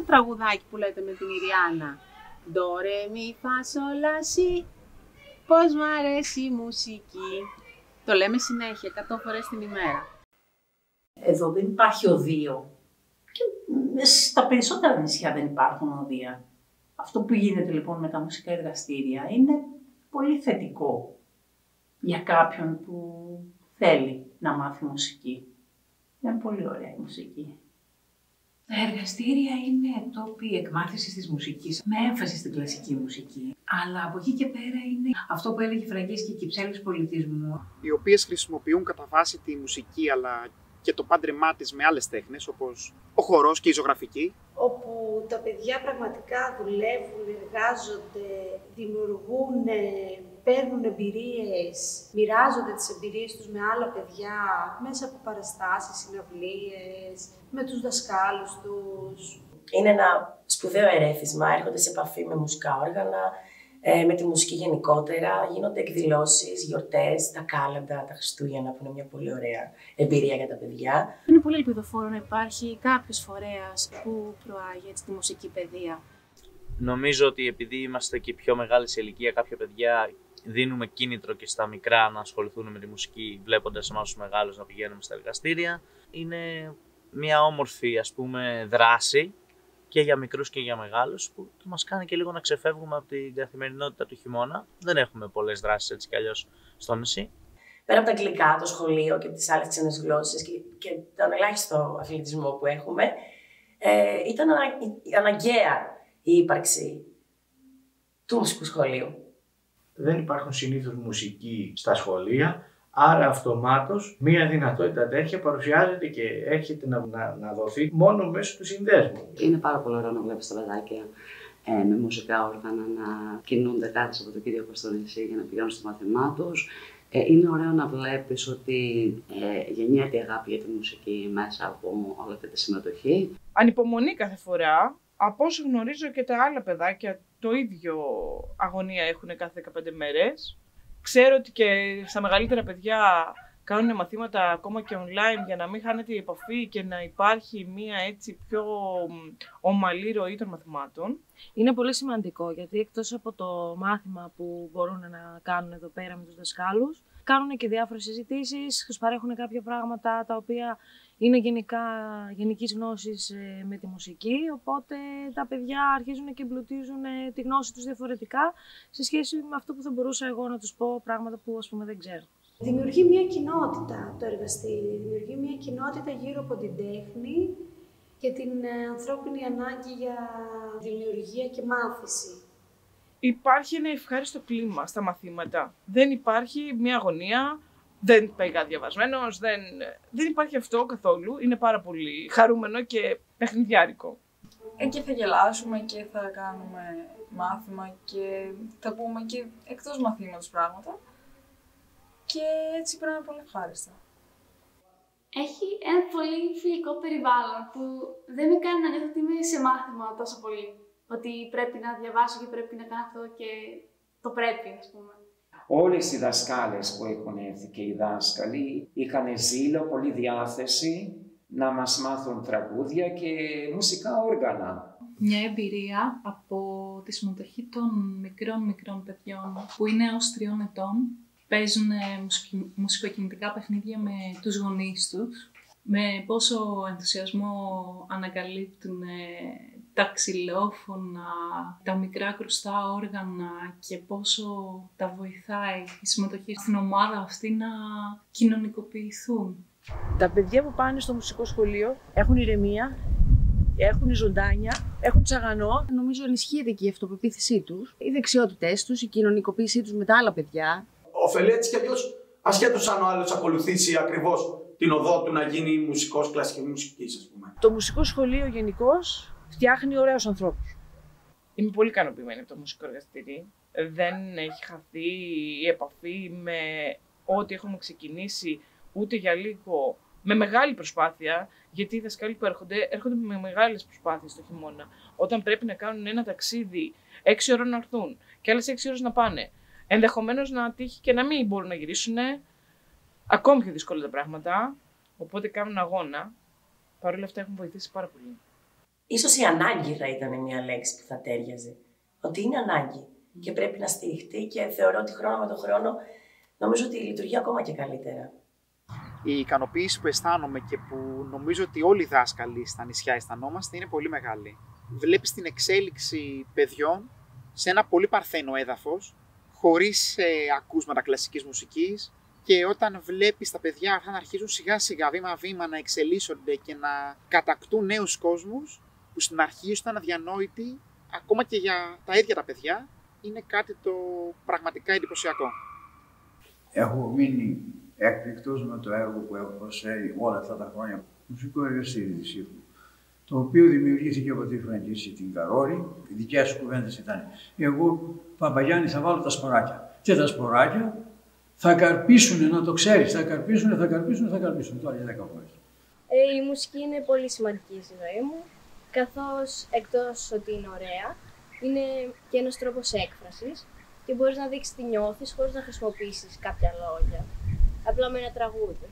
τραγουδάκι που λέτε με την Ιριάννα. Ντο, ρε, μι, φα, σολ, λα, σι. Πώς μ' αρέσει η μουσική. Το λέμε συνέχεια, 100 φορές την ημέρα. Εδώ δεν υπάρχει οδείο. Και στα περισσότερα νησιά δεν υπάρχουν οδεία. Αυτό που γίνεται λοιπόν με τα μουσικά εργαστήρια είναι πολύ θετικό για κάποιον που θέλει να μάθει μουσική. Είναι πολύ ωραία η μουσική. Τα εργαστήρια είναι τόποι εκμάθησης της μουσικής, με έμφαση στην κλασική μουσική. Αλλά από εκεί και πέρα είναι αυτό που έλεγε η Φραγκίσκη Κυψέλης πολιτισμού. Οι οποίες χρησιμοποιούν κατά βάση τη μουσική, αλλά και το πάντρεμά της με άλλες τέχνες, όπως ο χορός και η ζωγραφική. Όπου τα παιδιά πραγματικά δουλεύουν, εργάζονται, δημιουργούν, παίρνουν εμπειρίες, μοιράζονται τις εμπειρίες τους με άλλα παιδιά, μέσα από παραστάσεις, συναυλίες, με τους δασκάλους τους. Είναι ένα σπουδαίο ερέθισμα, έρχονται σε επαφή με μουσικά όργανα, με τη μουσική γενικότερα, γίνονται εκδηλώσεις, γιορτές, τα κάλαντα, τα Χριστούγεννα, που είναι μια πολύ ωραία εμπειρία για τα παιδιά. Είναι πολύ ελπιδοφόρο να υπάρχει κάποιος φορέας που προάγει τη μουσική παιδεία. Νομίζω ότι επειδή είμαστε και πιο μεγάλη σε ηλικία, κάποια παιδιά δίνουμε κίνητρο και στα μικρά να ασχοληθούν με τη μουσική, βλέποντας εμάς τους μεγάλους να πηγαίνουμε στα εργαστήρια. Είναι μια όμορφη, ας πούμε, δράση και για μικρούς και για μεγάλους, που μας κάνει και λίγο να ξεφεύγουμε από την καθημερινότητα του χειμώνα. Δεν έχουμε πολλές δράσεις έτσι κι αλλιώς στο νησί. Πέρα από τα αγγλικά, το σχολείο και τις άλλες ξένες γλώσσες και τον ελάχιστο αθλητισμό που έχουμε, ήταν αναγκαία η ύπαρξη του μουσικού σχολείου. Δεν υπάρχουν συνήθως μουσική στα σχολεία, άρα αυτομάτως μία δυνατότητα τέτοια παρουσιάζεται και έρχεται να δοθεί μόνο μέσω του συνδέσμου. Είναι πάρα πολύ ωραίο να βλέπεις τα παιδάκια με μουσικά όργανα να κινούνται κάθε Σαββατοκύριακο στο νησί για να πηγαίνουν στο μάθημά τους. Είναι ωραίο να βλέπεις ότι γεννιέται η αγάπη για τη μουσική μέσα από όλη αυτή τη συμμετοχή. Ανυπομονή κάθε φορά. Από όσο γνωρίζω και τα άλλα παιδάκια το ίδιο αγωνία έχουν κάθε 15 μέρες. Ξέρω ότι και στα μεγαλύτερα παιδιά κάνουν μαθήματα ακόμα και online για να μην χάνεται η επαφή και να υπάρχει μία έτσι πιο ομαλή ροή των μαθημάτων. Είναι πολύ σημαντικό γιατί εκτός από το μάθημα που μπορούν να κάνουν εδώ πέρα με τους δασκάλους, κάνουν και διάφορες συζητήσεις, τους παρέχουν κάποια πράγματα τα οποία είναι γενικής γνώσης με τη μουσική, οπότε τα παιδιά αρχίζουν και εμπλουτίζουν τη γνώση τους διαφορετικά σε σχέση με αυτό που θα μπορούσα εγώ να τους πω, πράγματα που ας πούμε δεν ξέρω. Δημιουργεί μια κοινότητα το εργαστήριο, δημιουργεί μια κοινότητα γύρω από την τέχνη και την ανθρώπινη ανάγκη για δημιουργία και μάθηση. Υπάρχει ένα ευχάριστο κλίμα στα μαθήματα. Δεν υπάρχει μια αγωνία, δεν πάει διαβασμένος, δεν υπάρχει αυτό καθόλου. Είναι πάρα πολύ χαρούμενο και παιχνιδιάρικο. Εκεί θα γελάσουμε και θα κάνουμε μάθημα και θα πούμε και εκτός μαθήματος πράγματα. Και έτσι πρέπει να είναι πολύ ευχάριστα. Έχει ένα πολύ φιλικό περιβάλλον που δεν με κάνει να νιώθω ότι είμαι σε μάθημα τόσο πολύ. Ότι πρέπει να διαβάσω και πρέπει να κάνω αυτό και το πρέπει, ας πούμε. Όλες οι δασκάλες που έχουν έρθει και οι δάσκαλοι είχαν ζήλο, πολλή διάθεση να μας μάθουν τραγούδια και μουσικά όργανα. Μια εμπειρία από τη συμμετοχή των μικρών παιδιών που είναι έως 3 ετών. Παίζουν μουσικοκινητικά παιχνίδια με τους γονείς τους, με πόσο ενθουσιασμό ανακαλύπτουν τα ξυλόφωνα, τα μικρά κρουστά όργανα και πόσο τα βοηθάει η συμμετοχή στην ομάδα αυτή να κοινωνικοποιηθούν. Τα παιδιά που πάνε στο μουσικό σχολείο έχουν ηρεμία, έχουν ζωντάνια, έχουν τσαγανό. Νομίζω ενισχύεται και η αυτοπεποίθησή τους, οι δεξιότητές τους, η κοινωνικοποίησή τους με τα άλλα παιδιά. Ωφελεί έτσι κι αλλιώς, ασχέτως αν ο άλλος ακολουθήσει ακριβώς την οδό του να γίνει μουσικός κλασικής μουσικής, ας πούμε. Το μουσικό σχολείο γενικώς φτιάχνει ωραίους ανθρώπους. Είμαι πολύ ικανοποιημένη από το μουσικό εργαστήρι. Δεν έχει χαθεί η επαφή με ό,τι έχουμε ξεκινήσει ούτε για λίγο, με μεγάλη προσπάθεια, γιατί οι δασκάλοι που έρχονται με μεγάλες προσπάθειες το χειμώνα. Όταν πρέπει να κάνουν ένα ταξίδι 6 ώρες να έρθουν και άλλες 6 ώρες να πάνε. Ενδεχομένως να τύχει και να μην μπορούν να γυρίσουν. Ακόμη πιο δύσκολα τα πράγματα. Οπότε κάνουν αγώνα. Παρ' όλα αυτά έχουν βοηθήσει πάρα πολύ. Ίσως η ανάγκη θα ήταν μια λέξη που θα τέριαζε. Ότι είναι ανάγκη και πρέπει να στηριχτεί και θεωρώ ότι χρόνο με τον χρόνο νομίζω ότι λειτουργεί ακόμα και καλύτερα. Η ικανοποίηση που αισθάνομαι και που νομίζω ότι όλοι οι δάσκαλοι στα νησιά αισθανόμαστε είναι πολύ μεγάλη. Βλέπεις την εξέλιξη παιδιών σε ένα πολύ παρθένο έδαφος, χωρίς ακούσματα κλασικής μουσικής, και όταν βλέπεις τα παιδιά αυτά να αρχίζουν σιγά σιγά βήμα-βήμα να εξελίσσονται και να κατακτούν νέους κόσμους, που στην αρχή ήταν αδιανόητοι, ακόμα και για τα ίδια τα παιδιά, είναι κάτι το πραγματικά εντυπωσιακό. Έχω μείνει έκπληκτος με το έργο που έχω προσφέρει όλα αυτά τα χρόνια. Μουσικό εργαστήριο της Ήπου, το οποίο δημιουργήθηκε από τη Φραγκίση την Καρόρη. Οι δικές σου κουβέντες ήταν: εγώ, Παπαγιάννη, θα βάλω τα σποράκια. Και τα σποράκια θα καρπίσουν, να το ξέρεις, θα καρπίσουν τώρα για 10 φορές. Η μουσική είναι πολύ σημαντική στη ζωή μου, καθώς εκτός ότι είναι ωραία, είναι και ένας τρόπος έκφρασης και μπορείς να δείξεις τι νιώθεις χωρίς να χρησιμοποιήσεις κάποια λόγια, απλά με ένα τραγούδι.